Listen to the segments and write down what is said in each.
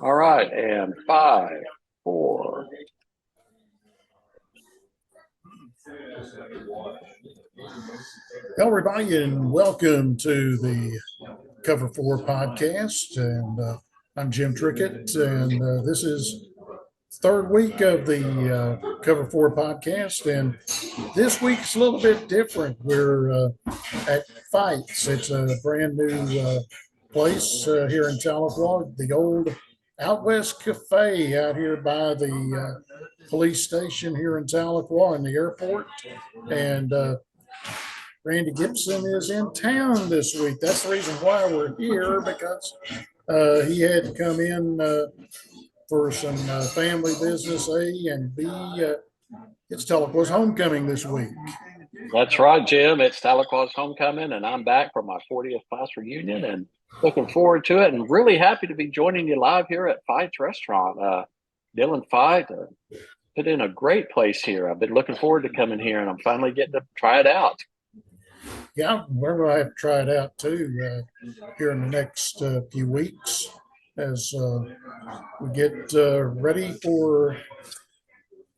All right, and 5, 4. Hello, everybody, and welcome to the Cover 4 podcast. And I'm Jim Trickett, and this is third week of the Cover 4 podcast. And this week's a little bit different. We're at Fites. It's a brand new place here in Tahlequah, the old Out West Cafe out here by the police station here in Tahlequah and the airport. And Randy Gibson is in town this week. That's the reason why we're here, because he had to come in for some family business, A, and B, it's Tahlequah's homecoming this week. That's right, Jim. It's Tahlequah's homecoming, and I'm back for my 40th class reunion and looking forward to it and really happy to be joining you live here at Fite's restaurant. Dylan Fite put in a great place here. I've been looking forward to coming here, and I'm finally getting to try it out. Yeah, we're going to have to try it out too here in the next few weeks as we get ready for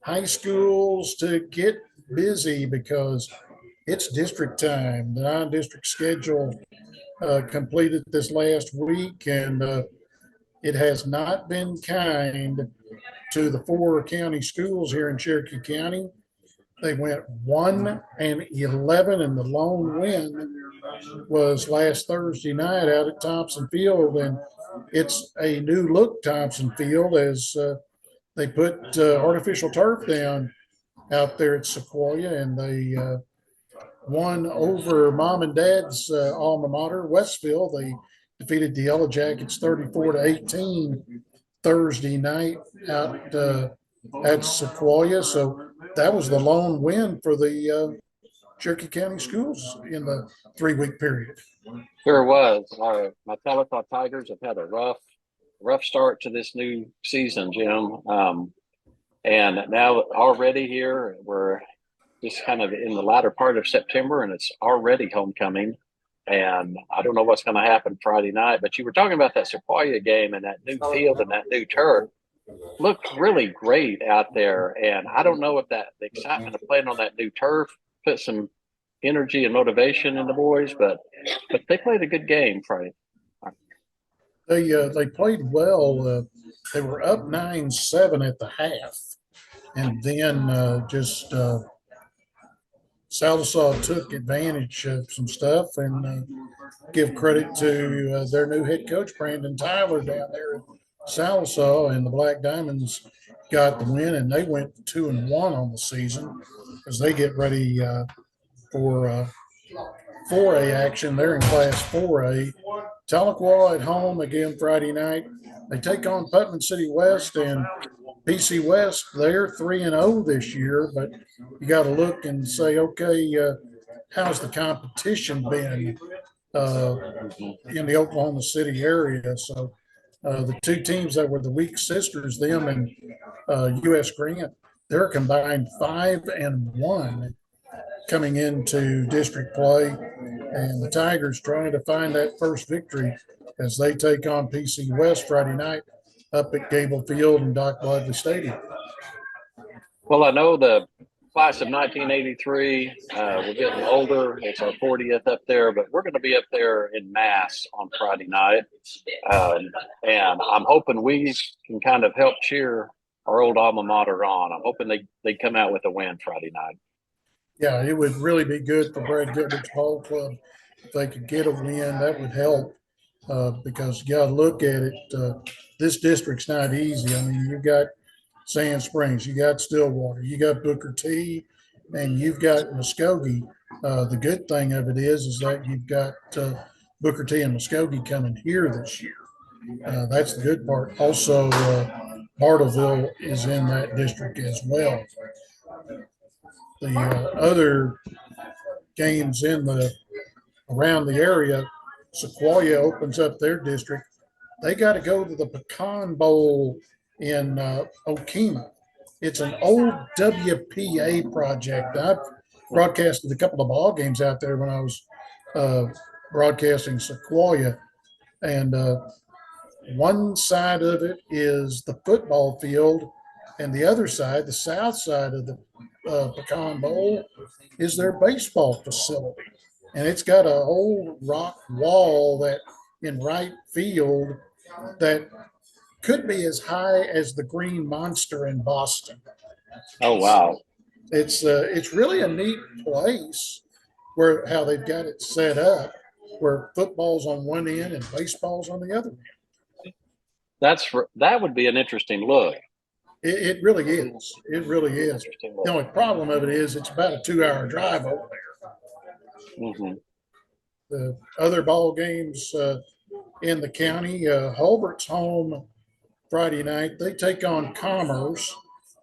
high schools to get busy, because it's district time. The non-district schedule completed this last week, and it has not been kind to the 4 county schools here in Cherokee County. They went 1-11, and the lone win was last Thursday night out at Thompson Field. And it's a new look Thompson Field, as they put artificial turf down out there at Sequoia, and they won over mom and dad's alma mater, Westville. They defeated the Yellow Jackets 34-18 Thursday night out at Sequoia. So that was the lone win for the Cherokee County schools in the 3-week period. Sure was. My Tahlequah Tigers have had a rough start to this new season, Jim. And now already here, we're just kind of in the latter part of September, and it's already homecoming. And I don't know what's going to happen Friday night, but you were talking about that Sequoia game and that new field and that new turf. Looked really great out there. And I don't know if the excitement of playing on that new turf put some energy and motivation in the boys, but they played a good game Friday. They played well. They were up 9-7 at the half, and then just Sallisaw took advantage of some stuff, and give credit to their new head coach, Brandon Tyler, down there at Sallisaw, and the Black Diamonds got the win, and they went 2-1 on the season as they get ready for 4A action. They're in Class 4A. Tahlequah at home again Friday night. They take on Putnam City West, and PC West, they're 3-0 this year, but you got to look and say, okay, how's the competition been in the Oklahoma City area? So the two teams that were the weak sisters, them and U.S. Grant, they're combined 5-1 coming into district play, and the Tigers trying to find that first victory as they take on PC West Friday night up at Gable Field and Doc Lively Stadium. Well, I know the class of 1983, we're getting older. It's our 40th up there, but we're going to be up there in mass on Friday night. And I'm hoping we can kind of help cheer our old alma mater on. I'm hoping they come out with a win Friday night. Yeah, it would really be good for Brad Gilbert's ball club if they could get a win. That would help because you got to look at it. This district's not easy. I mean, you've got Sand Springs, you got Stillwater, you got Booker T, and you've got Muskogee. The good thing of it is that you've got Booker T and Muskogee coming here this year. That's the good part. Also, Bartleville is in that district as well. The other games around the area, Sequoia opens up their district. They got to go to the Pecan Bowl in Okemah. It's an old WPA project. I've broadcasted a couple of ball games out there when I was broadcasting Sequoia, and one side of it is the football field, and the other side, the south side of the Pecan Bowl, is their baseball facility. And it's got a whole rock wall that in right field that could be as high as the Green Monster in Boston. Oh, wow. It's really a neat place where how they've got it set up, where football's on one end and baseball's on the other end. That would be an interesting look. It really is. It really is. The only problem of it is it's about a 2-hour drive over there. Mm-hmm. The other ball games in the county, Hulbert's home Friday night. They take on Commerce.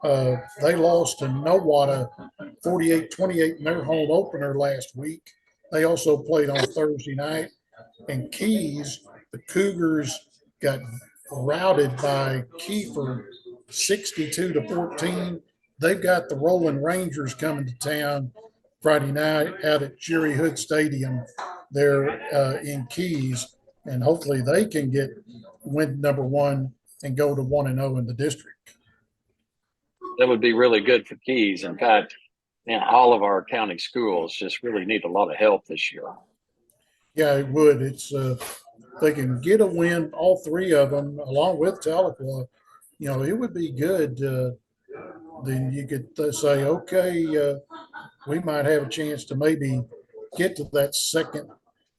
They lost to Nowata 48-28 in their home opener last week. They also played on Thursday night. And Keys, the Cougars got routed by Kiefer 62-14. They've got the Rolling Rangers coming to town Friday night out at Jerry Hood Stadium there in Keys. And hopefully they can get win number one and go to 1-0 in the district. That would be really good for Keys. In fact, all of our county schools just really need a lot of help this year. Yeah, it would. It's they can get a win, all three of them, along with Tahlequah. It would be good. Then you could say, okay, we might have a chance to maybe get to that second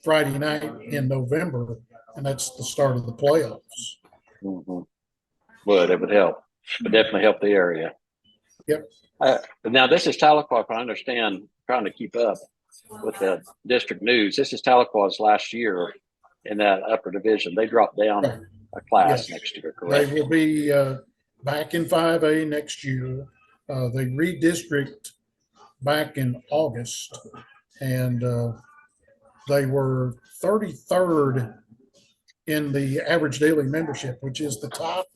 Friday night in November, and that's the start of the playoffs. Mm-hmm. It would help. It would definitely help the area. Yep. Now, this is Tahlequah, if I understand, trying to keep up with the district news. This is Tahlequah's last year in that upper division. They dropped down a class next year, correct? They will be back in 5A next year. They redistrict back in August, and they were 33rd in the average daily membership, which is the top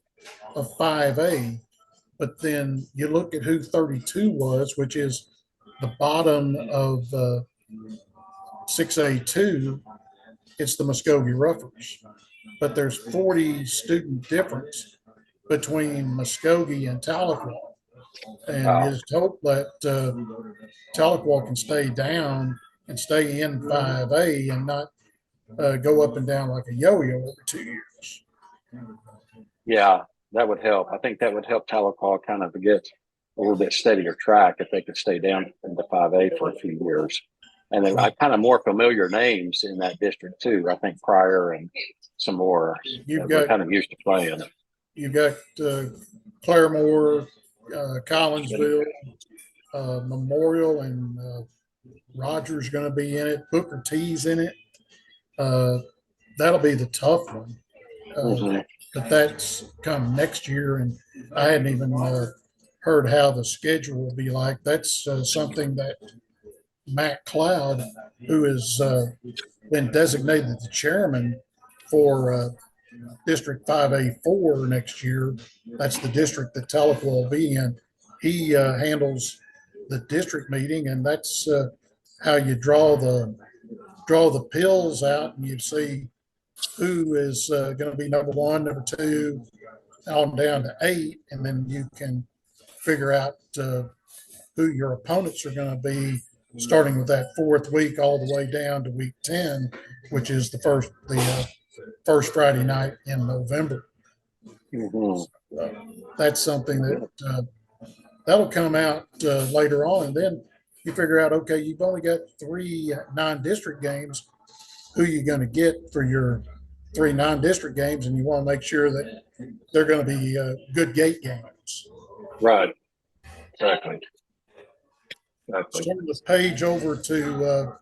of 5A. But then you look at who 32 was, which is the bottom of 6A2, it's the Muskogee Roughers. But there's 40 student difference between Muskogee and Tahlequah. And it's hope that Tahlequah can stay down and stay in 5A and not go up and down like a yo-yo over 2 years. Yeah, that would help. I think that would help Tahlequah kind of get a little bit steadier track if they could stay down in the 5A for a few years. And then kind of more familiar names in that district too. I think Pryor and some more we're kind of used to playing. You've got Claremore, Collinsville, Memorial, and Rogers going to be in it. Booker T's in it. That'll be the tough one. But that's come next year, and I hadn't even heard how the schedule will be like. That's something that Matt Cloud, who has been designated the chairman for District 5A4 next year, that's the district that Tahlequah will be in. He handles the district meeting, and that's how you draw the pills out, and you see who is going to be number one, number two, on down to 8, and then you can figure out who your opponents are going to be, starting with that 4th week all the way down to week 10, which is the first Friday night in November. So, that's something that that'll come out later on, and then you figure out, okay, you've only got 3 non-district games. Who are you going to get for your 3 non-district games, and you want to make sure that they're going to be good gate games. Right. Exactly. Turn the page over to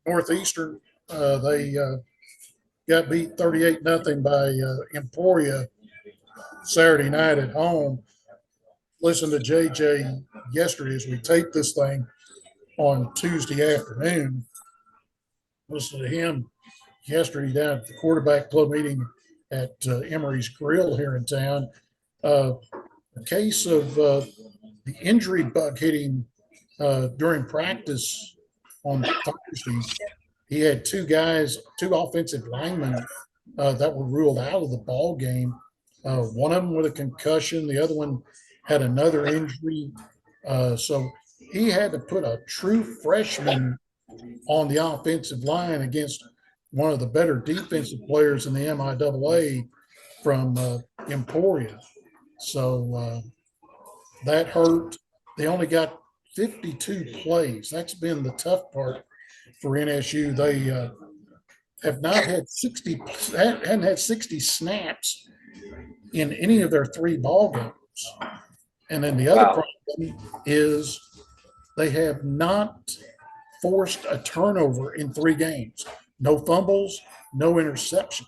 Northeastern. They got beat 38-0 by Emporia Saturday night at home. Listened to JJ yesterday as we taped this thing on Tuesday afternoon. Listened to him yesterday down at the quarterback club meeting at Emery's Grill here in town. A case of the injury bug hitting during practice on Thursday. He had 2 offensive linemen that were ruled out of the ball game. One of them with a concussion, the other one had another injury. So he had to put a true freshman on the offensive line against one of the better defensive players in the MIAA from Emporia. So that hurt. They only got 52 plays. That's been the tough part for NSU. They have not had 60, hadn't had 60 snaps in any of their three ball games. And then the other Wow. problem is they have not forced a turnover in 3 games. No fumbles, no interceptions.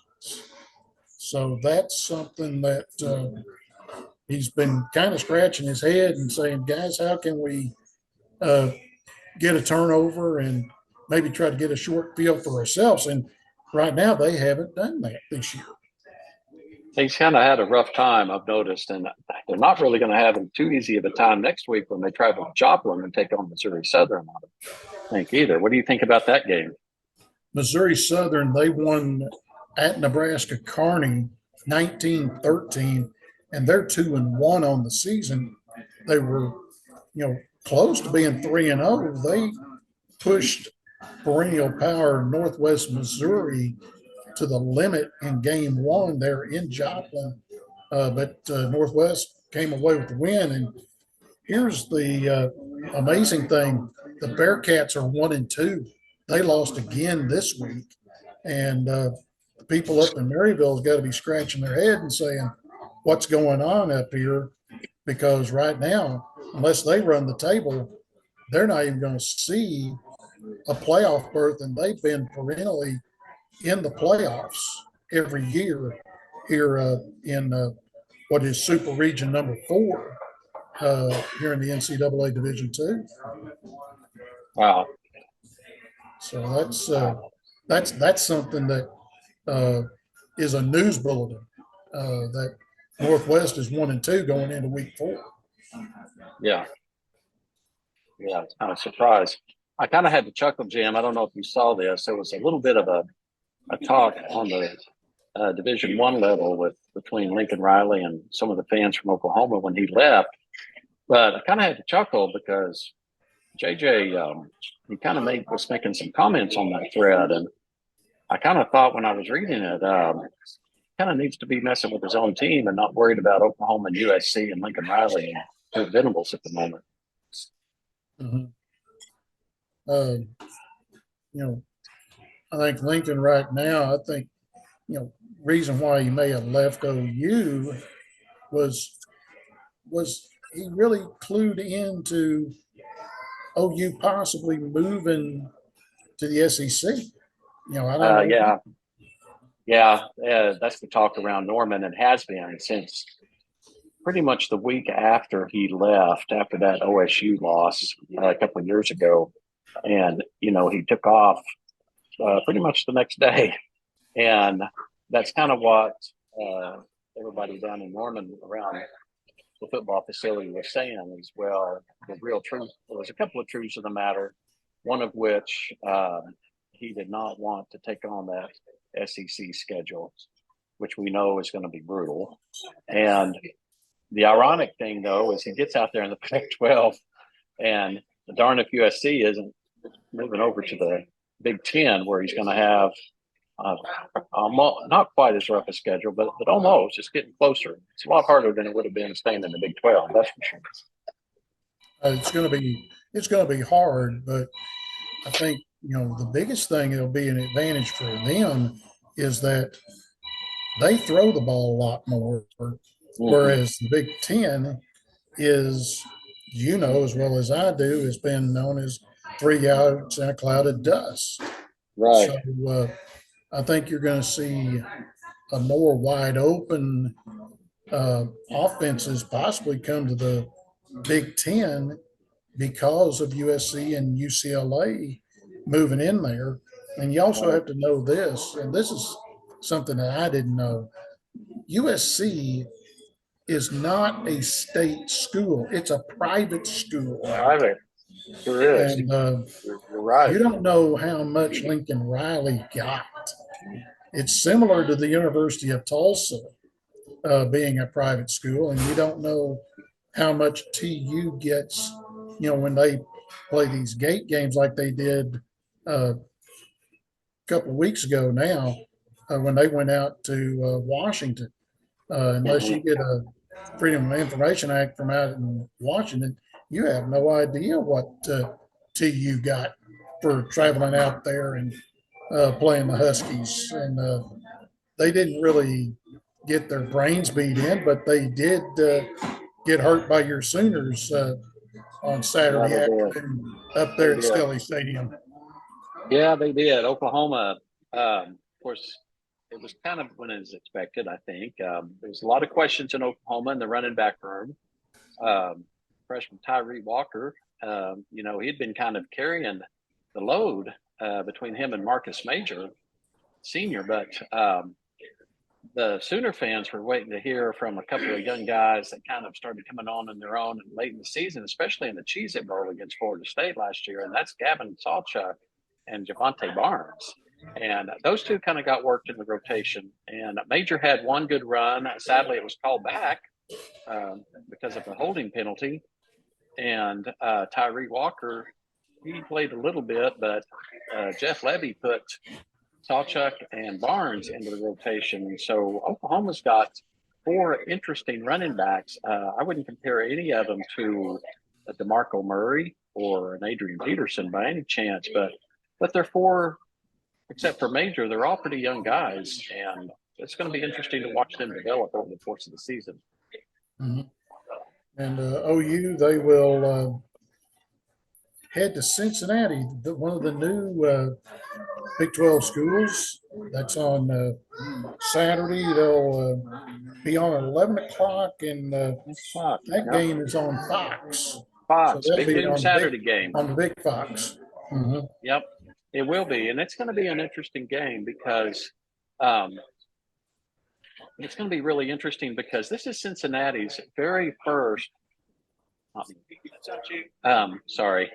So that's something that he's been kind of scratching his head and saying, guys, how can we uh, get a turnover and maybe try to get a short field for ourselves? And right now, they haven't done that this year. He's kind of had a rough time, I've noticed, and they're not really going to have him too easy of a time next week when they travel to Joplin and take on Missouri Southern. I don't think either. What do you think about that game? Missouri Southern, they won at Nebraska Kearney 19-13, and they're 2-1 on the season. They were, close to being 3-0. They pushed perennial power Northwest Missouri to the limit in game one there in Joplin. But Northwest came away with the win. And here's the amazing thing: the Bearcats are 1-2. They lost again this week, and the people up in Maryville's got to be scratching their head and saying, "What's going on up here?" Because right now, unless they run the table, they're not even going to see a playoff berth, and they've been perennially in the playoffs every year here in what is Super Region number 4 here in the NCAA Division II. Wow. So that's something that is a news bulletin that Northwest is 1-2 going into week 4. Yeah. Yeah, it's kind of surprised. I kind of had to chuckle, Jim. I don't know if you saw this. There was a little bit of a talk on the Division I level between Lincoln Riley and some of the fans from Oklahoma when he left. But I kind of had to chuckle because JJ, he kind of was making some comments on that thread, and I kind of thought when I was reading it, kind of needs to be messing with his own team and not worried about Oklahoma and USC and Lincoln Riley and Kurt Venables at the moment. Mm-hmm. I think Lincoln right now, reason why he may have left OU was he really clued into OU possibly moving to the SEC. I don't know. Yeah, that's the talk around Norman and has been since pretty much the week after he left, after that OSU loss a couple of years ago. And, he took off pretty much the next day. And that's kind of what everybody down in Norman around the football facility was saying as well. The real truth, there was a couple of truths of the matter, one of which he did not want to take on that SEC schedule, which we know is going to be brutal. And the ironic thing, though, is he gets out there in the Pac-12, and darn if USC isn't moving over to the Big Ten, where he's going to have not quite as rough a schedule, but almost. It's getting closer. It's a lot harder than it would have been staying in the Big 12. That's for sure. It's going to be hard, but I think the biggest thing it'll be an advantage for them is that they throw the ball a lot more, whereas the Big Ten is, as well as I do, has been known as 3 yards and a cloud of dust. Right. So I think you're going to see a more wide open offenses possibly come to the Big Ten because of USC and UCLA moving in there. And you also have to know this, and this is something that I didn't know. USC is not a state school. It's a private school. Private. Sure is. And you're right. You don't know how much Lincoln Riley got. it's similar to the University of Tulsa being a private school, and you don't know how much TU gets, when they play these gate games like they did a couple of weeks ago now, when they went out to Washington. Unless you Mhm. get a Freedom of Information Act from out in Washington, you have no idea what TU got for traveling out there and playing the Huskies. And they didn't really get their brains beat in, but they did get hurt by your Sooners on Yeah, Saturday they did. afternoon up They there at did. Skelly Stadium. Yeah, they did. Oklahoma, of course, it was kind of when it was expected, I think. There was a lot of questions in Oklahoma in the running back room. Um, Freshman Tyree Walker, he'd been kind of carrying the load between him and Marcus Major, senior, but the Sooner fans were waiting to hear from a couple of young guys that kind of started coming on their own late in the season, especially in the Cheez-It Bowl against Florida State last year. And that's Gavin Sawchuk and Javante Barnes. And those two kind of got worked in the rotation. And Major had one good run. Sadly, it was called back because of the holding penalty. And Tyree Walker, he played a little bit, but Jeff Levy put Sawchuk and Barnes into the rotation. So Oklahoma's got four interesting running backs. I wouldn't compare any of them to a DeMarco Murray or an Adrian Peterson by any chance, but they're four, except for Major, they're all pretty young guys, and it's going to be interesting to watch them develop over the course of the season. Mm-hmm. And OU, they will head to Cincinnati, one of the new Big 12 schools. That's on Saturday. They'll be on at 11 o'clock, and that game is on Fox. So Fox, they'll big be noon Saturday game. on the big Fox. Mm-hmm. Yep, it will be. And it's going to be an interesting game because it's going to be really interesting because this is Cincinnati's very first. Sorry,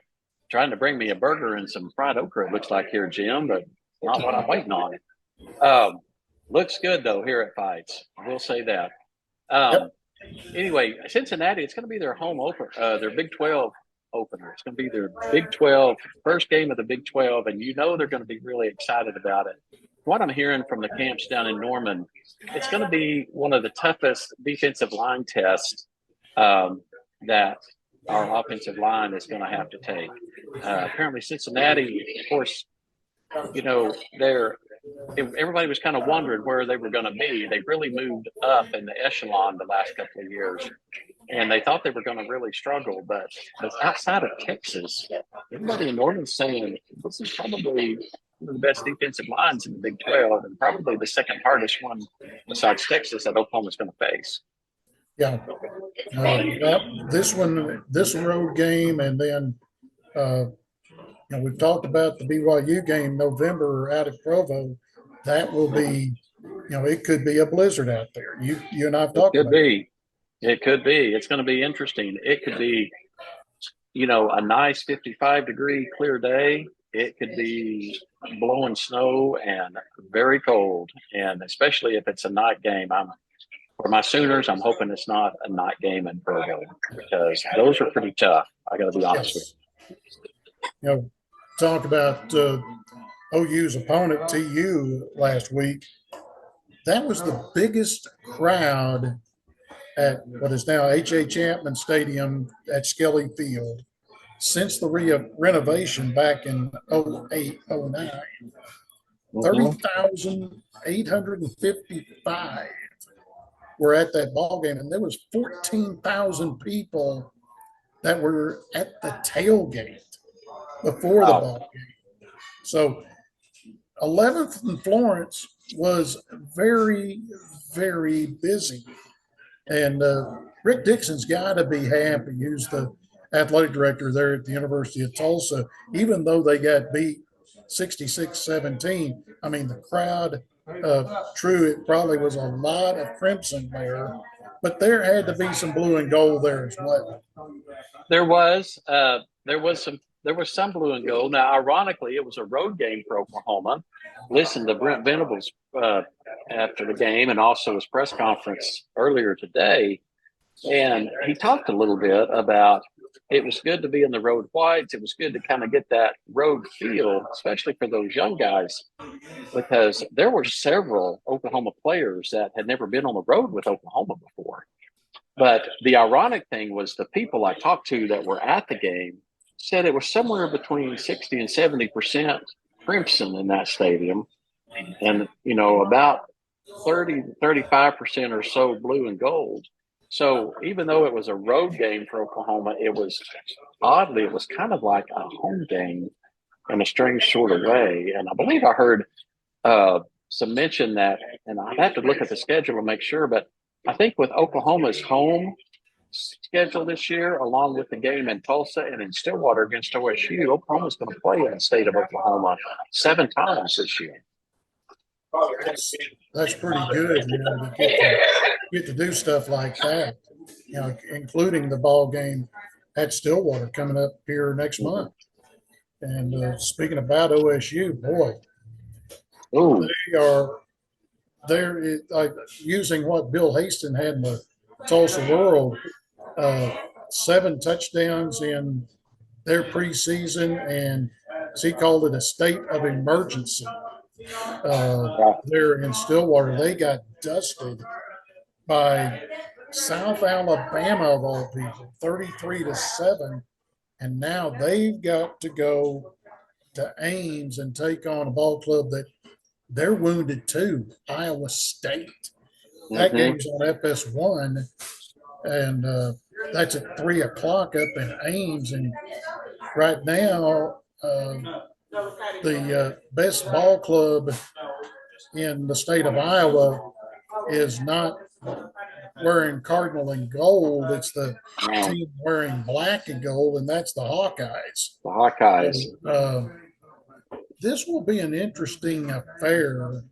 trying to bring me a burger and some fried okra, it looks like here, Jim, but not what I'm waiting on. Looks good, though, here at Fites. We'll say that. Yep. Anyway, Cincinnati, it's going to be their home opener, their Big 12 opener. It's going to be their Big 12, first game of the Big 12, and they're going to be really excited about it. What I'm hearing from the camps down in Norman, it's going to be one of the toughest defensive line tests that our offensive line is going to have to take. Apparently, Cincinnati, of course, everybody was kind of wondering where they were going to be. They really moved up in the echelon the last couple of years, and they thought they were going to really struggle. But outside of Texas, everybody in Norman's saying this is probably one of the best defensive lines in the Big 12 and probably the second hardest one besides Texas that Oklahoma's going to face. Yeah. This road game, and then we've talked about the BYU game November out at Provo. That will be, it could be a blizzard out there. You and I've talked about it. It could be. It's going to be interesting. It could be, a nice 55-degree clear day. It could be blowing snow and very cold. And especially if it's a night game, for my Sooners, I'm hoping it's not a night game in Provo because those are pretty tough. I got to be honest with you. Talk about OU's opponent, TU, last week. That was the biggest crowd at what is now H.A. Chapman Stadium at Skelly Field since the renovation back in 08, 09. 30,855 were at that ball game, and there was 14,000 people that were at the tailgate before the ball game. So 11th and Florence was very, very busy. And Rick Dixon's got to be happy. He's the athletic director there at the University of Tulsa. Even though they got beat 66-17, I mean, the crowd, true, it probably was a lot of crimson there, but there had to be some blue and gold there as well. There was some blue and gold. Now, ironically, it was a road game for Oklahoma. listened to Brent Venables after the game and also his press conference earlier today, and he talked a little bit about it was good to be in the road whites. It was good to kind of get that road feel, especially for those young guys, because there were several Oklahoma players that had never been on the road with Oklahoma before. But the ironic thing was the people I talked to that were at the game said it was somewhere between 60 and 70% crimson in that stadium. And, about 30, 35% or so blue and gold. So even though it was a road game for Oklahoma, it was kind of like a home game in a strange sort of way. And I believe I heard some mention that, and I have to look at the schedule to make sure, but I think with Oklahoma's home schedule this year, along with the game in Tulsa and in Stillwater against OSU, Oklahoma's going to play in the state of Oklahoma 7 times this year. That's pretty good, to get to do stuff like that, including the ball game at Stillwater coming up here next month. And speaking about OSU, boy, Ooh. they're like using what Bill Haston had in the Tulsa World, 7 touchdowns in their preseason, and he called it a state of emergency. There in Stillwater, they got dusted by South Alabama of all people, 33-7, and now they've got to go to Ames and take on a ball club that they're wounded too, Iowa State. That game's on FS1, and that's at 3:00 up in Ames. And right now, the best ball club in the state of Iowa is not wearing cardinal and gold. It's the team wearing black and gold, and that's the Hawkeyes. The Hawkeyes. So, this will be an interesting affair,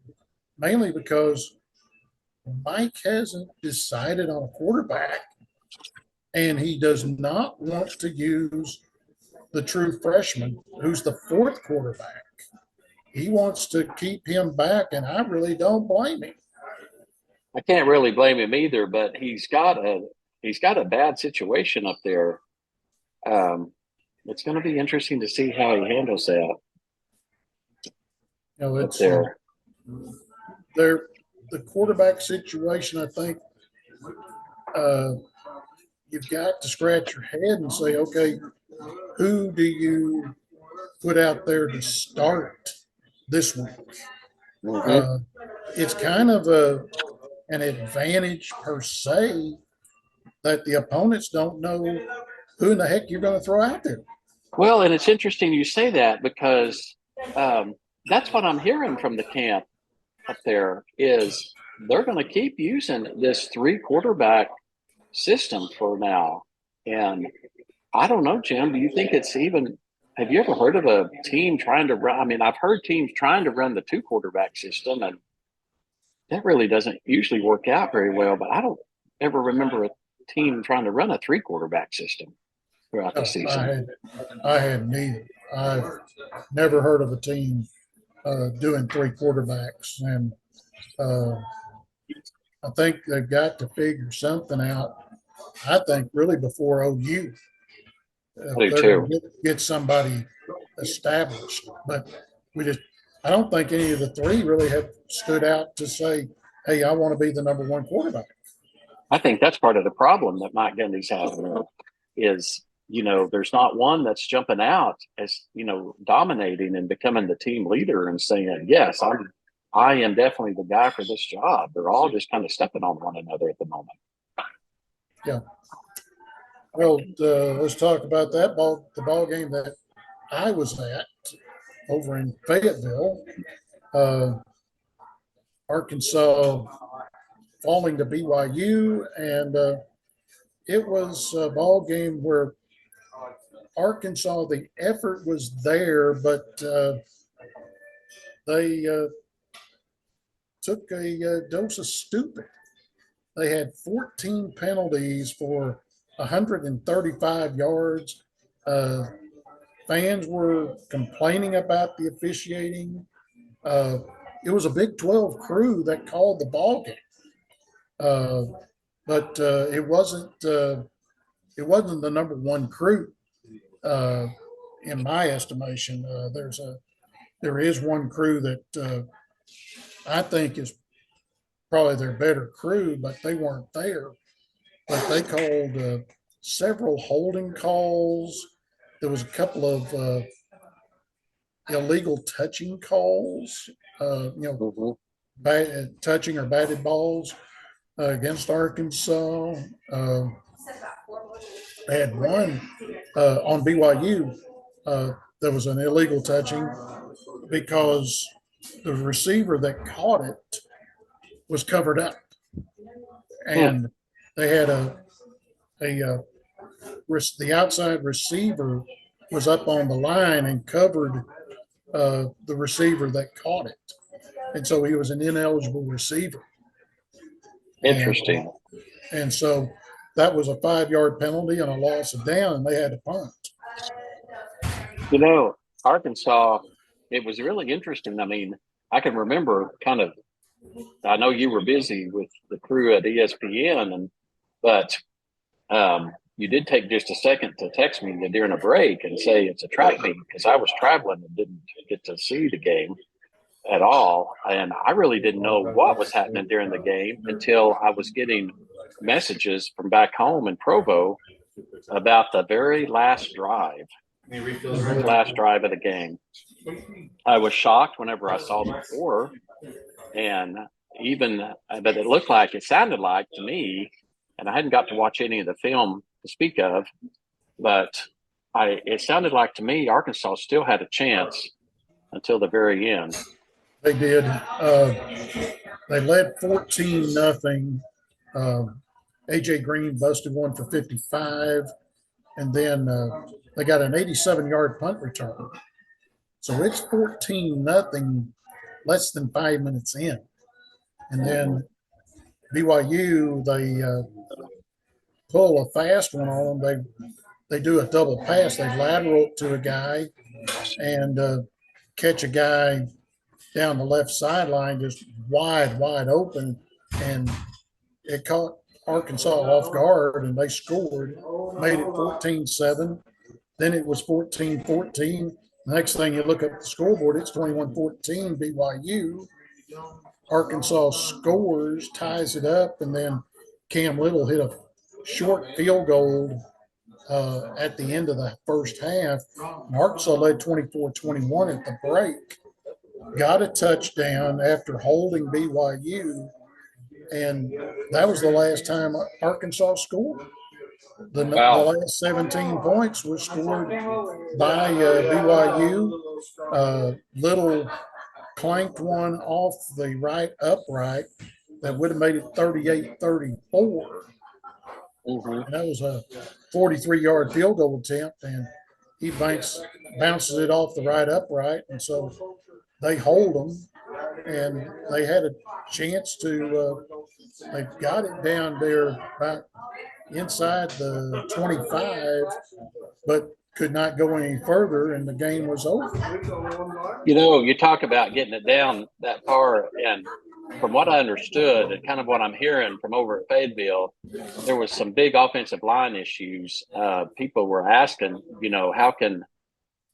mainly because Mike hasn't decided on a quarterback, and he does not want to use the true freshman, who's the 4th quarterback. He wants to keep him back, and I really don't blame him. I can't really blame him either, but he's got a bad situation up there. It's going to be interesting to see how he handles that. It's the quarterback situation. I think you've got to scratch your head and say, okay, who do you put out there to start this week? It's kind of an advantage per se that the opponents don't know who in the heck you're going to throw out there. Well, and it's interesting you say that because that's what I'm hearing from the camp up there is they're going to keep using this 3 quarterback system for now. And I don't know, Jim, do you think it's even – have you ever heard of a team trying to run – I mean, I've heard teams trying to run the 2 quarterback system, and that really doesn't usually work out very well. But I don't ever remember a team trying to run a 3 quarterback system throughout the season. I hadn't either. I've never heard of a team doing 3 quarterbacks. And I think they've got to figure something out, I think, really before OU. They're going to get somebody established. But I don't think any of the 3 really have stood out to say, hey, I want to be the number 1 quarterback. I think that's part of the problem that Mike Gundy's having is, there's not one that's jumping out as, dominating and becoming the team leader and saying, yes, I am definitely the guy for this job. They're all just kind of stepping on one another at the moment. Yeah. Well, let's talk about the ball game that I was at over in Fayetteville. Arkansas falling to BYU, and it was a ball game where Arkansas, the effort was there, but they took a dose of stupid. They had 14 penalties for 135 yards. Fans were complaining about the officiating. it was a Big 12 crew that called the ball game. But it wasn't the number one crew in my estimation. There is one crew that I think is probably their better crew, but they weren't there. But they called several holding calls. There was a couple of illegal touching calls, Mm-hmm. touching or batted balls against Arkansas. They had one on BYU. There was an illegal touching because the receiver that caught it was covered up, Hmm. and they had the outside receiver was up on the line and covered the receiver that caught it, and so he was an ineligible receiver, and Interesting. and so that was a 5-yard penalty and a loss of down, and they had to punt. You know, Arkansas, it was really interesting. I mean, I can remember kind of, I know you were busy with the crew at ESPN, but you did take just a second to text me during a break and say it's a track meet because I was traveling and didn't get to see the game at all. And I really didn't know what was happening during the game until I was getting messages from back home in Provo about the very last drive, the very last drive of the game. I was shocked whenever I saw the score, and but it sounded like to me, and I hadn't got to watch any of the film to speak of, but it sounded like to me Arkansas still had a chance until the very end. They did. They led 14-0. AJ Green busted one for 55, and then they got an 87-yard punt return. So it's 14-0, less than 5 minutes in, and then BYU they pull a fast one on them. They do a double pass. They lateral to a guy and catch a guy down the left sideline, just wide open, and it caught Arkansas off guard, and they scored, made it 14-7. Then it was 14-14. The next thing you look at the scoreboard, it's 21-14 BYU. Arkansas scores, ties it up, and then Cam Little hit a short field goal at the end of the first half. Arkansas led 24-21 at the break, got a touchdown after holding BYU, and that was the last time Arkansas scored. The last 17 points were scored by BYU. Little clanked one off the right upright that would have made it 38-34. Mm-hmm. And that was a 43-yard field goal attempt, and he bounces it off the right upright, and so they hold them, and they had a chance to they got it down there about inside the 25, but could not go any further, and the game was over. You know, you talk about getting it down that far, and from what I understood and kind of what I'm hearing from over at Fayetteville, there was some big offensive line issues. People were asking, how can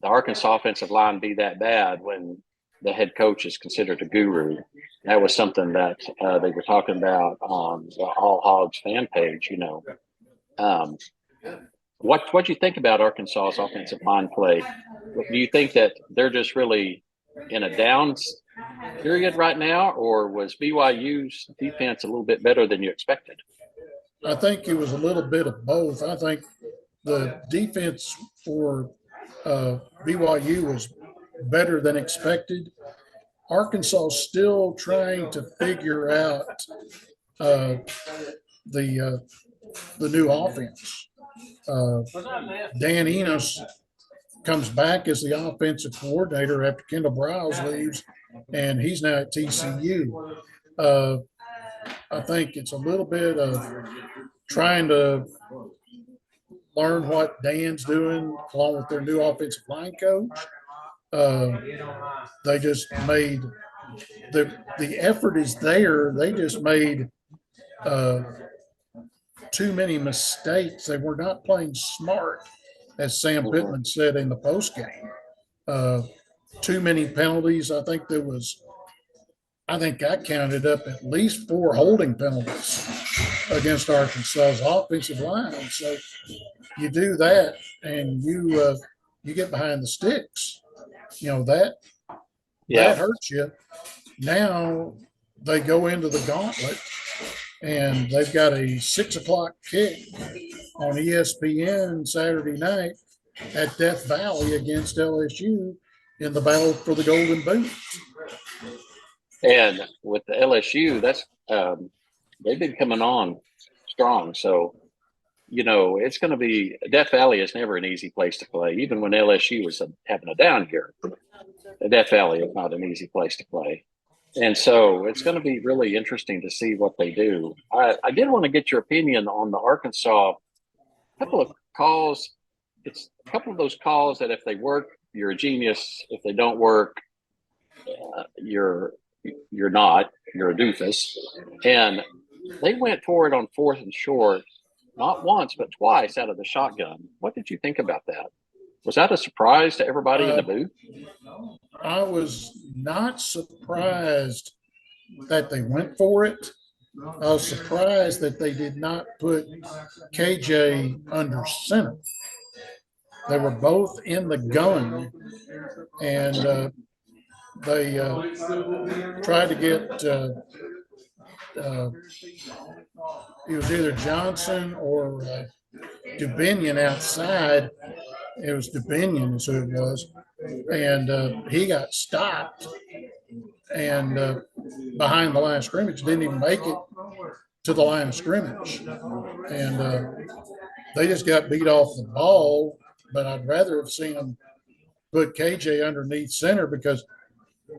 the Arkansas offensive line be that bad when the head coach is considered a guru? That was something that they were talking about on the All Hogs fan page, What do you think about Arkansas's offensive line play? Do you think that they're just really in a down period right now, or was BYU's defense a little bit better than you expected? I think it was a little bit of both. I think the defense for BYU was better than expected. Arkansas is still trying to figure out the new offense. Dan Enos comes back as the offensive coordinator after Kendall Browse leaves, and he's now at TCU. I think it's a little bit of trying to learn what Dan's doing along with their new offensive line coach. They just made the effort is there. They just made too many mistakes. They were not playing smart, as Sam Mhm. Pittman said in the post game. Too many penalties. I think I counted up at least 4 holding penalties against Arkansas's offensive line. So you do that, and you get behind the sticks. That Yeah. hurts you. Now they go into the gauntlet, and they've got a 6 o'clock kick on ESPN Saturday night at Death Valley against LSU in the battle for the Golden Boot. And with the LSU, that's they've been coming on strong. So, it's going to be Death Valley is never an easy place to play. Even when LSU was having a down year, Death Valley is not an easy place to play. And so it's going to be really interesting to see what they do. I did want to get your opinion on the Arkansas couple of calls. It's a couple of those calls that if they work, you're a genius. If they don't work, you're not. You're a doofus. And they went for it on 4th and short, not once but twice out of the shotgun. What did you think about that? Was that a surprise to everybody in the booth? I was not surprised that they went for it. I was surprised that they did not put KJ under center. They were both in the gun, and they tried to get it was either Johnson or Dubinion outside. It was Dubinion, is who it was, and he got stopped and behind the line of scrimmage, didn't even make it to the line of scrimmage, and they just got beat off the ball. But I'd rather have seen them put KJ underneath center because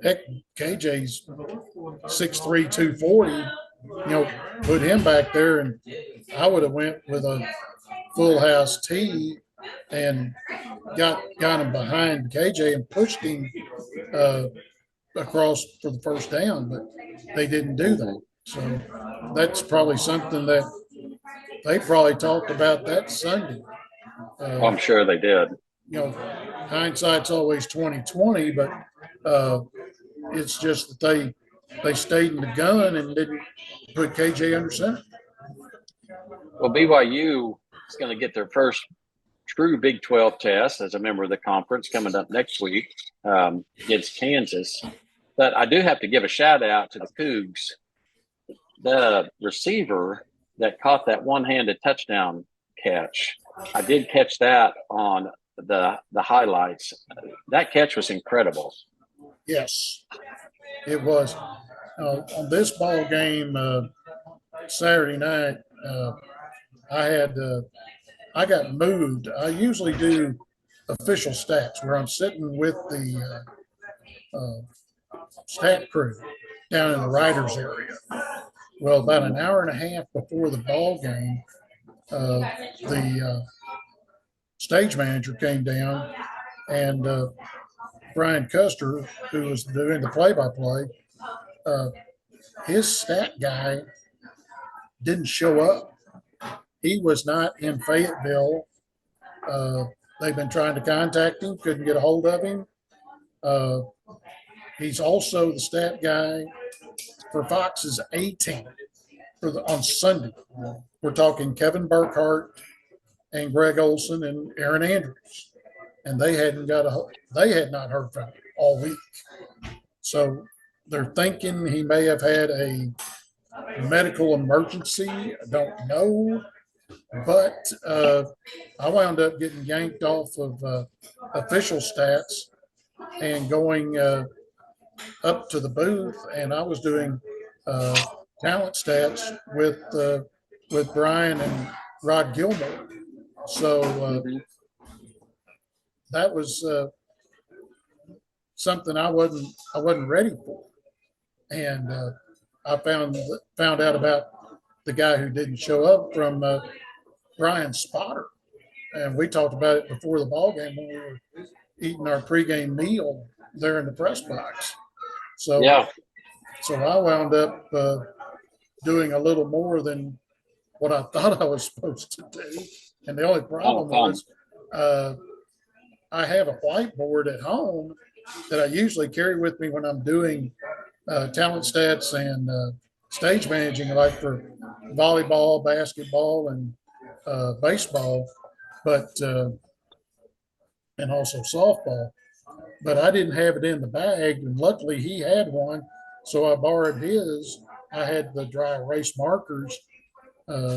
heck, KJ's 6'3", 240. Put him back there, and I would have went with a full house T and got him behind KJ and pushed him across for the first down, but they didn't do that. So that's probably something that they probably talked about that Sunday. I'm sure they did. Hindsight's always 20/20, but it's just that they stayed in the gun and didn't put KJ under center. Well, BYU is going to get their first true Big 12 test as a member of the conference coming up next week against Kansas. But I do have to give a shout out to the Cougs. The receiver that caught that one-handed touchdown catch, I did catch that on the highlights. That catch was incredible. Yes, it was. On this ball game Saturday night, I got moved. I usually do official stats where I'm sitting with the stat crew down in the writers area. Well, about an hour and a half before the ball game, the stage manager came down, and Brian Custer, who was doing the play-by-play, his stat guy didn't show up. He was not in Fayetteville. They've been trying to contact him, couldn't get a hold of him. He's also the stat guy for Fox's A team on Sunday. We're talking Kevin Burkhart and Greg Olson and Aaron Andrews, and they had not heard from him all week. So they're thinking he may have had a medical emergency. I don't know, but I wound up getting yanked off of official stats and going up to the booth, and I was doing talent stats with Brian and Rod Gilmore. So that was something I wasn't ready for, and I found out about the guy who didn't show up from Brian Spotter, and we talked about it before the ball game when we were eating our pregame meal there in the press box. So, Yeah. so I wound up doing a little more than what I thought I was supposed to do. And the only problem was I have a whiteboard at home that I usually carry with me when I'm doing talent stats and stage managing, like for volleyball, basketball, and baseball, but and also softball. But I didn't have it in the bag, and luckily he had one, so I borrowed his. I had the dry erase markers,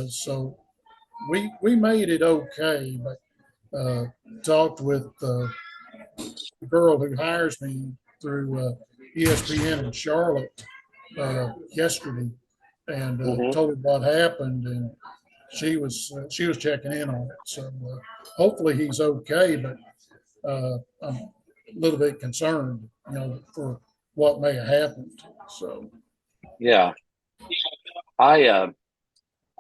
so we made it okay. But talked with the girl who hires me through ESPN in Charlotte yesterday, and told her what happened, and she was checking in on it. So hopefully he's okay, but I'm a little bit concerned, for what may have happened. So Yeah. I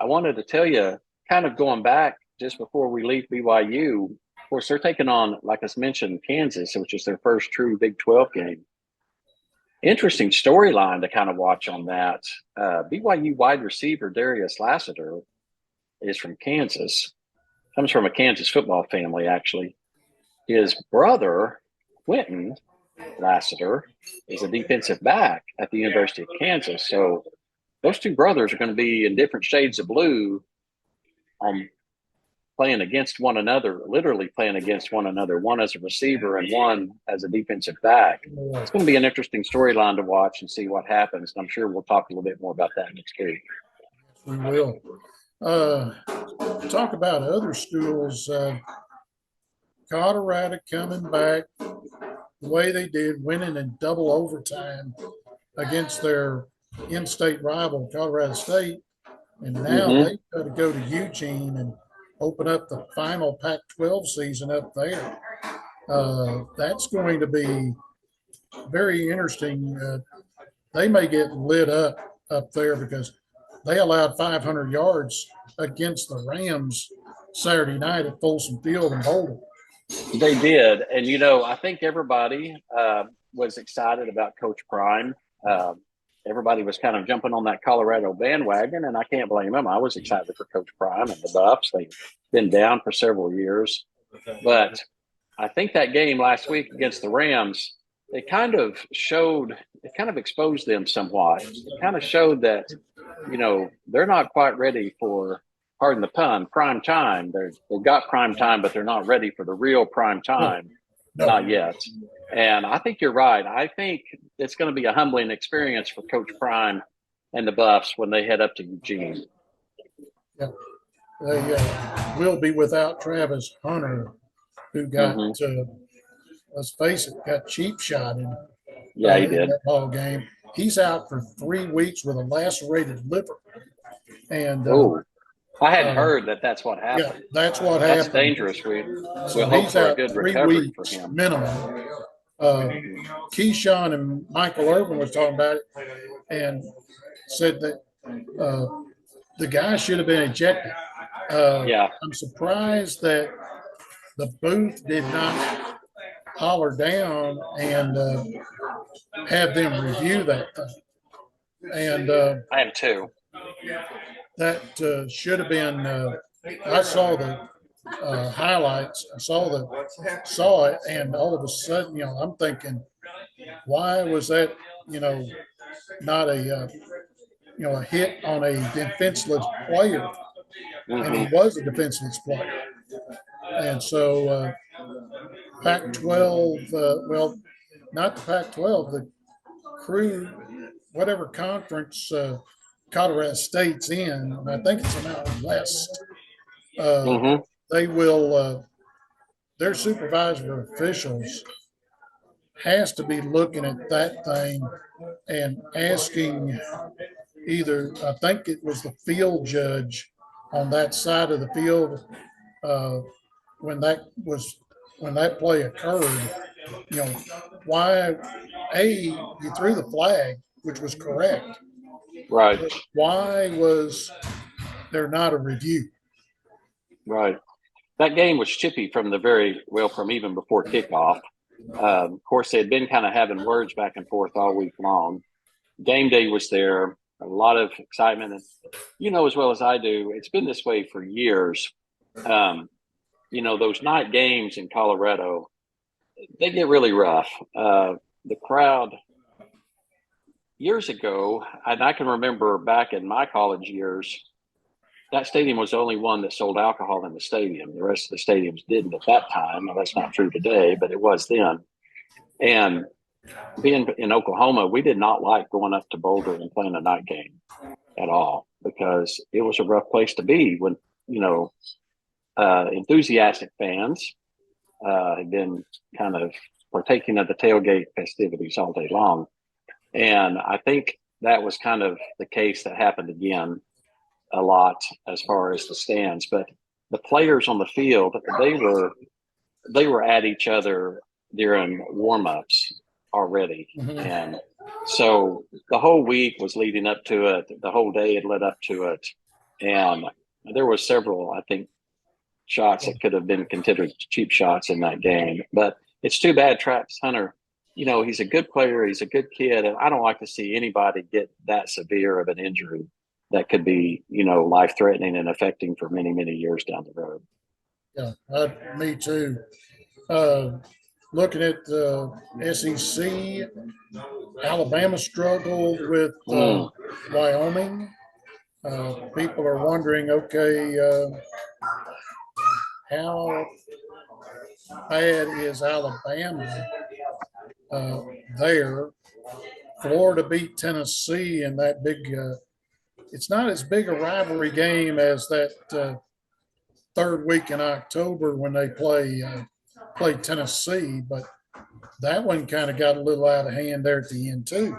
wanted to tell you, kind of going back just before we leave BYU. Of course, they're taking on, like I mentioned, Kansas, which is their first true Big 12 game. Interesting storyline to kind of watch on that. BYU wide receiver Darius Lassiter is from Kansas, comes from a Kansas football family, actually. His brother, Quentin Lassiter, is a defensive back at the University of Kansas. So those two brothers are going to be in different shades of blue, playing against one another, literally playing against one another, one as a receiver and one as a defensive back. It's going to be an interesting storyline to watch and see what happens. And I'm sure we'll talk a little bit more about that next week. we will. Talk about other schools. Colorado coming back the way they did, winning in double overtime against their in-state rival, Colorado State. And now they've got to go to Eugene and open up the final Pac-12 season up there. That's going to be very interesting. They may get lit up there because they allowed 500 yards against the Rams Saturday night at Folsom Field in Boulder. They did. And, I think everybody was excited about Coach Prime. Everybody was kind of jumping on that Colorado bandwagon, and I can't blame them. I was excited for Coach Prime and the Buffs. They've been down for several years. But I think that game last week against the Rams, it kind of exposed them somewhat. It kind of showed that, they're not quite ready for, pardon the pun, prime time. They've got prime time, but they're not ready for the real prime time. No. Not yet. And I think you're right. I think it's going to be a humbling experience for Coach Prime and the Buffs when they head up to Eugene. Yeah. They will be without Travis Hunter, who got, let's face it, got cheap shot in, he did. In that ball game. He's out for 3 weeks with a lacerated liver. And I hadn't heard that's what happened. Yeah, that's what happened. That's dangerous. We'll hope for a good recovery for him. Minimum. Keyshawn and Michael Irvin was talking about it and said that the guy should have been ejected. I'm surprised that the booth did not holler down and have them review that thing. And I am too. That should have been. I saw the highlights. I saw it, and all of a sudden, I'm thinking, why was that? Not a a hit on a defenseless player, and he was a defenseless player. And so Pac-12, well, not the Pac-12, the crew, whatever conference Colorado State's in, and I think it's the Mountain West. They will, their supervisor officials has to be looking at that thing and asking either, I think it was the field judge on that side of the field when that play occurred, why you threw the flag, which was correct. Right. But why was there not a review? Right. That game was chippy from even before kickoff. Of course, they had been kind of having words back and forth all week long. Game day was there, a lot of excitement. And you know as well as I do, it's been this way for years. Um, you know, those night games in Colorado, they get really rough. The crowd years ago, and I can remember back in my college years, that stadium was the only one that sold alcohol in the stadium. The rest of the stadiums didn't at that time. Now, that's not true today, but it was then. And being in Oklahoma, we did not like going up to Boulder and playing a night game at all because it was a rough place to be when, you know, enthusiastic fans had been kind of partaking of the tailgate festivities all day long. And I think that was kind of the case that happened again a lot as far as the stands. But the players on the field, they were at each other during warm-ups already. Mhm. And so the whole week was leading up to it. The whole day had led up to it. And there were several, I think, shots that could have been considered cheap shots in that game. But it's too bad Travis Hunter, you know, he's a good player. He's a good kid. And I don't like to see anybody get that severe of an injury that could be, you know, life-threatening and affecting for many, many years down the road. Yeah, me too. Looking at the SEC, Alabama struggled with Mm. Wyoming. People are wondering, okay, how bad is Alabama uh, there? Florida beat Tennessee in that big. It's not as big a rivalry game as that third week in October when they play Tennessee, but that one kind of got a little out of hand there at the end too.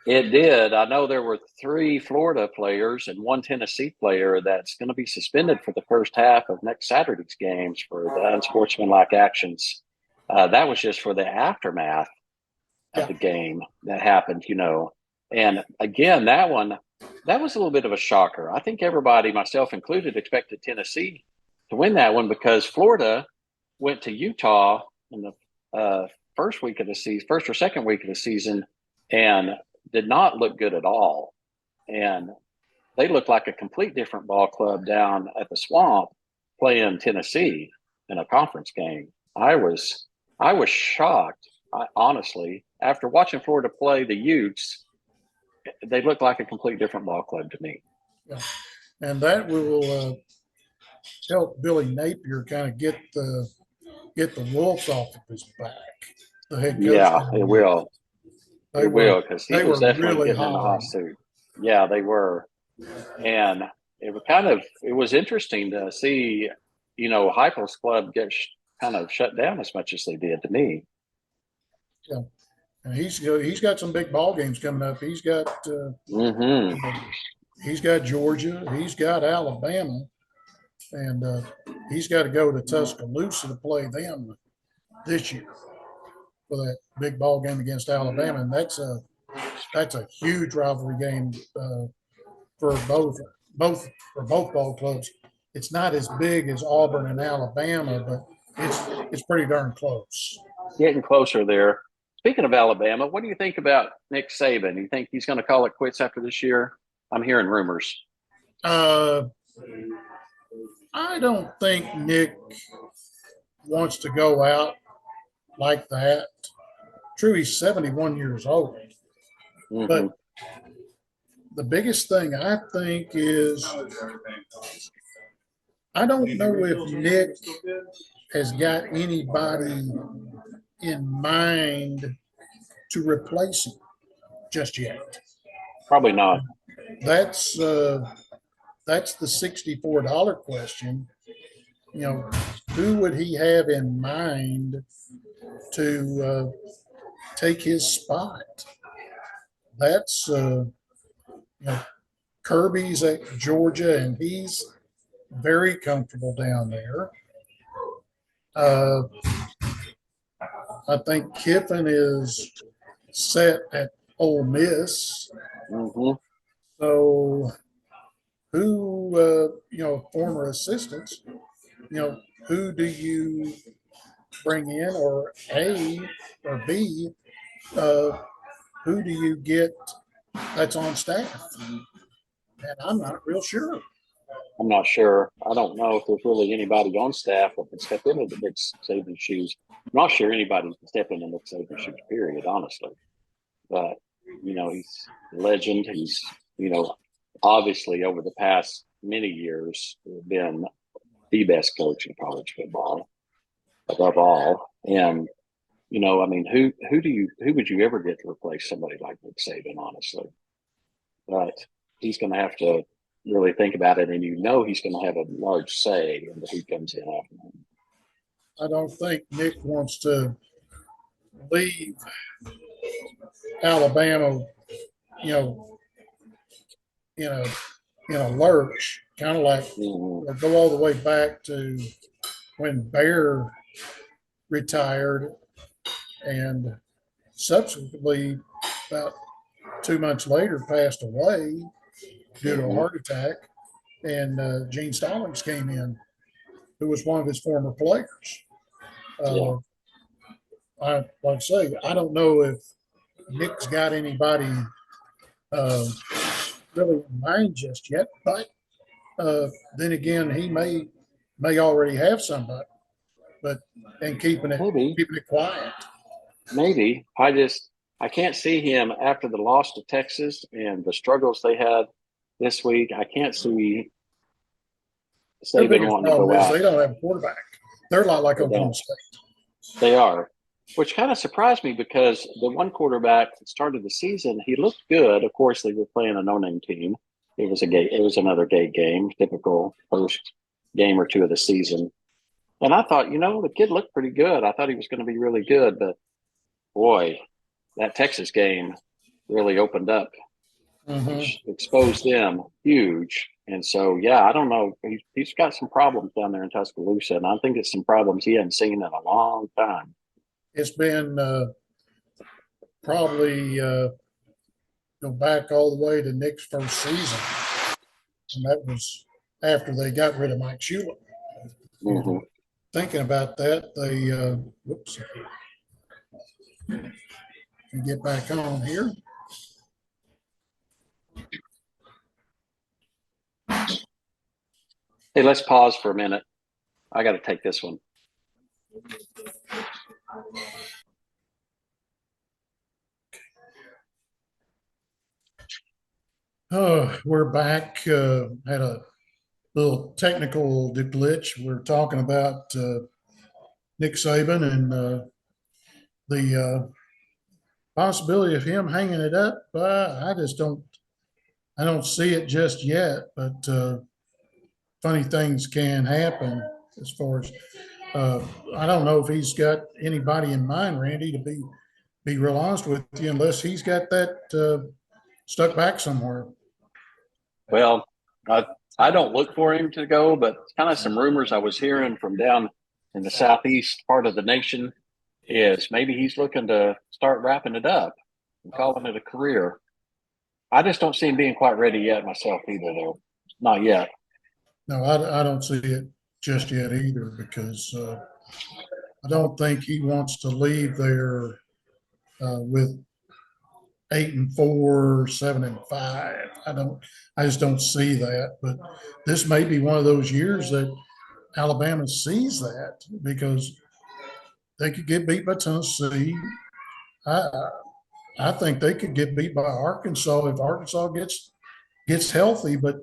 It did. I know there were 3 Florida players and 1 Tennessee player that's going to be suspended for the first half of next Saturday's games for the unsportsmanlike actions. That was just for the aftermath of the game that happened, you know. And again, that was a little bit of a shocker. I think everybody, myself included, expected Tennessee to win that one because Florida went to Utah in the first week of the season, first or second week of the season, and did not look good at all. And they looked like a complete different ball club down at the Swamp playing Tennessee in a conference game. I was shocked, honestly, after watching Florida play the Utes. They look like a complete different ball club to me. Yeah. And that will help Billy Napier kind of get the wolves off of his back. The head coach. Yeah, it will. They It will, because he they was were definitely really getting in the high. hot suit. Yeah, they were. And it was interesting to see, you know, Heupel's club get kind of shut down as much as they did to me. Yeah. And he's got some big ball games coming up. Mm-hmm. He's got Georgia, he's got Alabama, and he's got to go to Tuscaloosa to play them this year for that big ball game against Alabama, and that's a huge rivalry game for both ball clubs. It's not as big as Auburn and Alabama, but it's pretty darn close. Getting closer there. Speaking of Alabama, what do you think about Nick Saban? You think he's going to call it quits after this year? I'm hearing rumors. Uh, I don't think Nick wants to go out like that. True, he's 71 years old. Mm-hmm. But the biggest thing I think is I don't know if Nick has got anybody in mind to replace him just yet. Probably not. That's the $64 question. You know, who would he have in mind to take his spot? That's you know, Kirby's at Georgia, and he's very comfortable down there. I think Kiffin is set at Ole Miss. Mm-hmm. So, who, former assistants, who do you bring in, or A or B, uh, who do you get that's on staff? And I'm not real sure. I'm not sure. I don't know if there's really anybody on staff that can step into the Nick Saban shoes. I'm not sure anybody can step into Nick Saban shoes, period, honestly. But, he's a legend. He's, obviously over the past many years been the best coach in college football above all. And, who would you ever get to replace somebody like Nick Saban, honestly? But he's going to have to really think about it, and he's going to have a large say in who comes in after him. I don't think Nick wants to leave Alabama, you know, in a lurch, kind of like go all the way back to when Bear retired, and subsequently, about 2 months later, passed away due to a heart attack. And Gene Stallings came in, who was one of his former players. Like I say, I don't know if Nick's got anybody really in mind just yet, but then again, he may already have somebody, and keeping it quiet. Maybe. I can't see him after the loss to Texas and the struggles they had this week. I can't see Saban wanting to go out. They don't have a quarterback. They're a lot like Oklahoma State. They are, which kind of surprised me because the one quarterback that started the season, he looked good. Of course, they were playing a no-name team. It was another gay game, typical first game or two of the season. And I thought, the kid looked pretty good. I thought he was going to be really good, but boy, that Texas game really opened up, exposed them huge. And so, I don't know. He's got some problems down there in Tuscaloosa, and I think it's some problems he hadn't seen in a long time. It's been probably go back all the way to Nick's first season, and that was after they got rid of Mike Shula. Thinking about that, they get back on here. Hey, let's pause for a minute. I got to take this one. We're back. Had a little technical glitch. We're talking about Nick Saban and the possibility of him hanging it up. I don't see it just yet, but funny things can happen as far as I don't know if he's got anybody in mind, Randy, to be real honest with you, unless he's got that stuck back somewhere. Well, I don't look for him to go, but kind of some rumors I was hearing from down in the southeast part of the nation is maybe he's looking to start wrapping it up and calling it a career. I just don't see him being quite ready yet myself either, though. Not yet. No, I don't see it just yet either, because I don't think he wants to leave there with 8-4, 7-5. I just don't see that. But this may be one of those years that Alabama sees that, because they could get beat by Tennessee. I think they could get beat by Arkansas if Arkansas gets healthy, but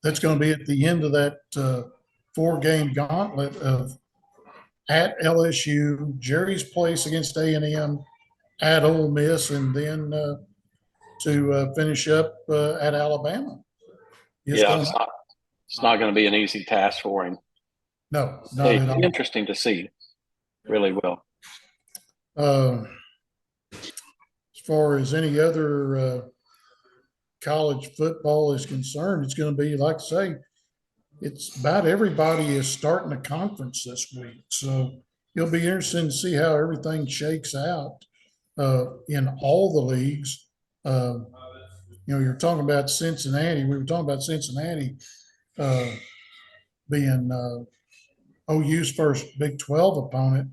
that's going to be at the end of that 4-game gauntlet of at LSU, Jerry's place against A&M, at Ole Miss, and then to finish up at Alabama. It's not going to be an easy task for him. No, not at all. Interesting to see. Really will. As far as any other college football is concerned, it's going to be, like I say, it's about everybody is starting a conference this week. So it'll be interesting to see how everything shakes out in all the leagues. You're talking about Cincinnati. We were talking about Cincinnati being OU's first Big 12 opponent.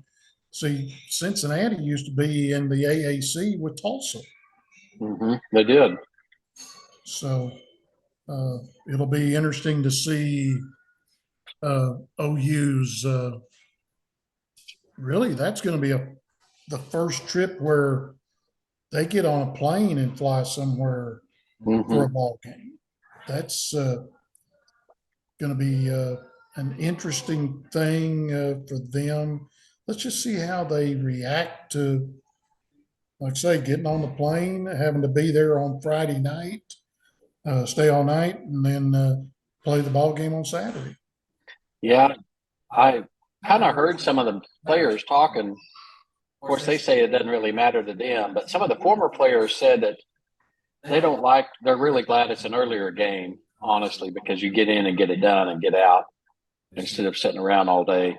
See, Cincinnati used to be in the AAC with Tulsa. They did. So it'll be interesting to see OU's. Really, that's going to be the first trip where they get on a plane and fly somewhere for a ball game. That's going to be an interesting thing for them. Let's just see how they react to, like I say, getting on the plane, having to be there on Friday night, stay all night, and then play the ball game on Saturday. Yeah, I kind of heard some of the players talking. Of course, they say it doesn't really matter to them, but some of the former players said that they're really glad it's an earlier game, honestly, because you get in and get it done and get out instead of sitting around all day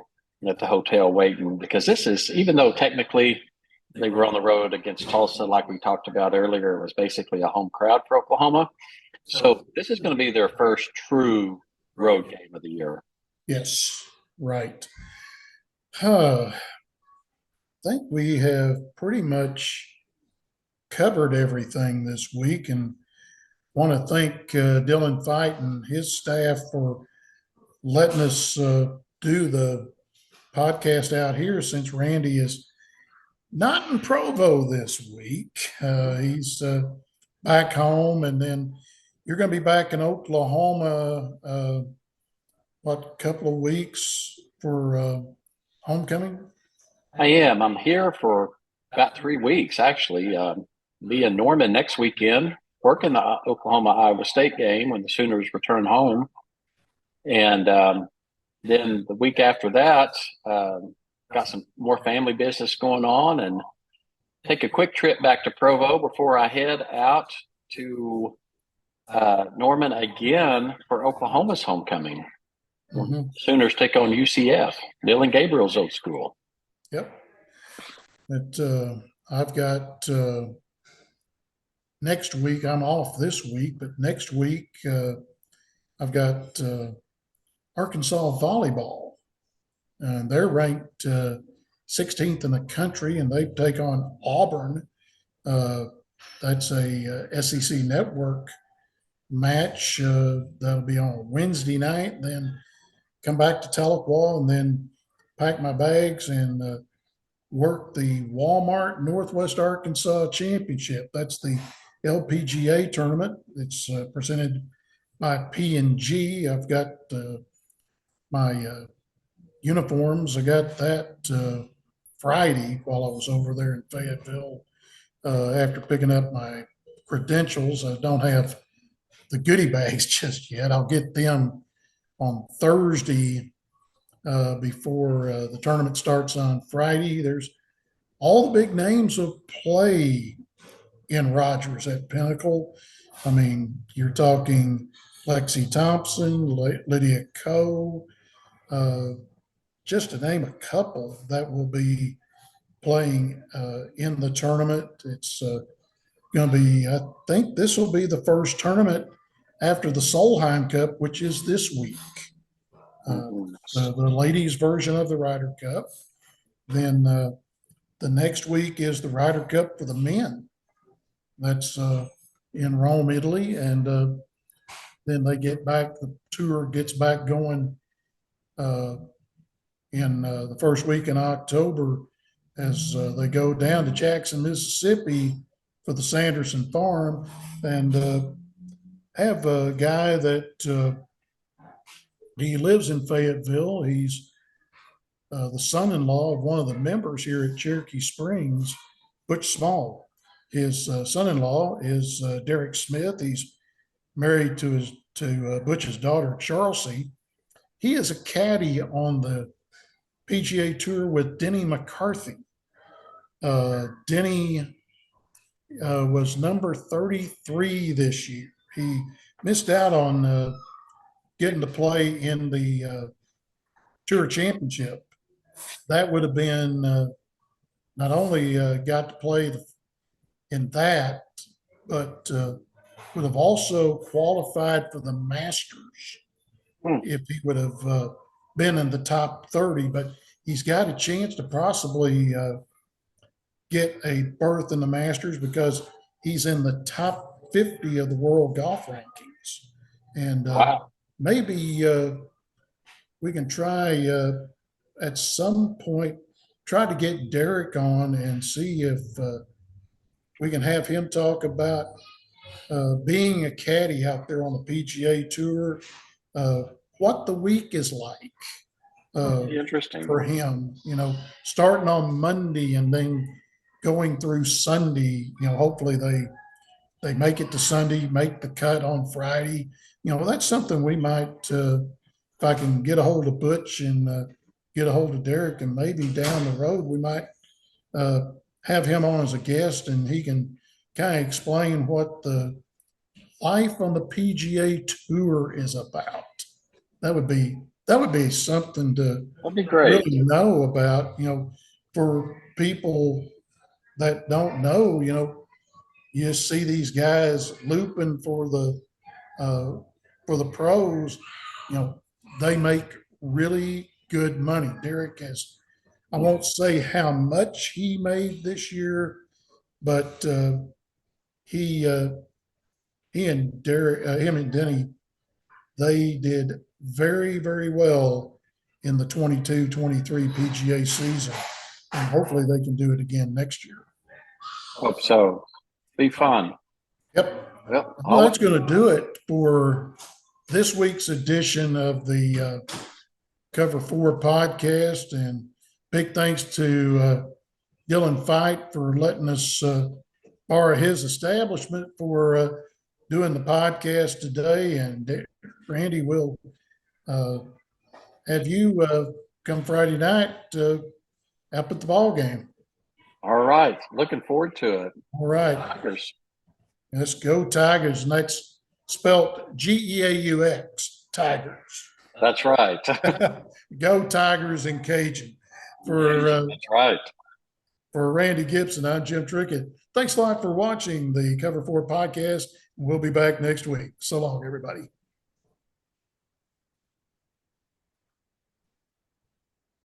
at the hotel waiting. Because this is, even though technically they were on the road against Tulsa, like we talked about earlier, it was basically a home crowd for Oklahoma. So this is going to be their first true road game of the year. Yes, right. I think we have pretty much covered everything this week, and want to thank Dylan Fite and his staff for letting us do the podcast out here since Randy is not in Provo this week. He's back home, and then you're going to be back in Oklahoma, what, couple of weeks for homecoming? I am. I'm here for about 3 weeks, actually. Be in Norman next weekend, working the Oklahoma-Iowa State game when the Sooners return home. And then the week after that, got some more family business going on, and take a quick trip back to Provo before I head out to Norman again for Oklahoma's homecoming. Sooners take on UCF, Dylan Gabriel's old school. Yep. But I've got next week, I'm off this week, but next week I've got Arkansas volleyball. And they're ranked 16th in the country, and they take on Auburn. That's a SEC network match. That'll be on Wednesday night, then come back to Tahlequah, and then pack my bags and work the Walmart Northwest Arkansas Championship. That's the LPGA tournament. It's presented by P&G. I've got my uniforms. I got that Friday while I was over there in Fayetteville after picking up my credentials. I don't have the goodie bags just yet. I'll get them on Thursday before the tournament starts on Friday. There's all the big names of play in Rogers at Pinnacle. I mean, you're talking Lexi Thompson, Lydia Ko, just to name a couple that will be playing in the tournament. It's going to be, I think this will be the first tournament after the Solheim Cup, which is this week. The ladies' version of the Ryder Cup. Then the next week is the Ryder Cup for the men. That's in Rome, Italy. And then they get back, the tour gets back going in the first week in October as they go down to Jackson, Mississippi for the Sanderson Farm, and have a guy that he lives in Fayetteville. He's the son-in-law of one of the members here at Cherokee Springs, Butch Small. His son-in-law is Derek Smith. He's married to Butch's daughter, Charlesy. He is a caddy on the PGA Tour with Denny McCarthy. Denny was number 33 this year. He missed out on getting to play in the Tour Championship. That would have been not only got to play in that, but would have also qualified for the Masters if he would have been in the top 30, but he's got a chance to possibly get a berth in the Masters because he's in the top 50 of the world golf rankings. And Wow. maybe we can try at some point, try to get Derek on and see if we can have him talk about being a caddy out there on the PGA Tour, what the week is like Interesting. for him, starting on Monday and then going through Sunday. Hopefully they make it to Sunday, make the cut on Friday. That's something we might, if I can get a hold of Butch and get a hold of Derek, and maybe down the road we might have him on as a guest, and he can kind of explain what the life on the PGA Tour is about. That would be something to That'd be great. really know about. For people that don't know, you see these guys looping for the pros. They make really good money. Derek has, I won't say how much he made this year, but he and Derek, him and Denny, they did very, very well in the 22-23 PGA season, and hopefully they can do it again next year. Hope so. Be fun. Yep. Well, Well, that's going to do it for this week's edition of the Cover 4 podcast. And big thanks to Dylan Fite for letting us borrow his establishment for doing the podcast today. And Randy, will have you come Friday night up at the ball game. all right. Looking forward to it. All right. Tigers. Let's go Tigers. And that's spelled Geaux, Tigers. That's right. Go Tigers in Cajun. That's right. For Randy Gibson, I'm Jim Trickett. Thanks a lot for watching the Cover 4 podcast. We'll be back next week. So long, everybody.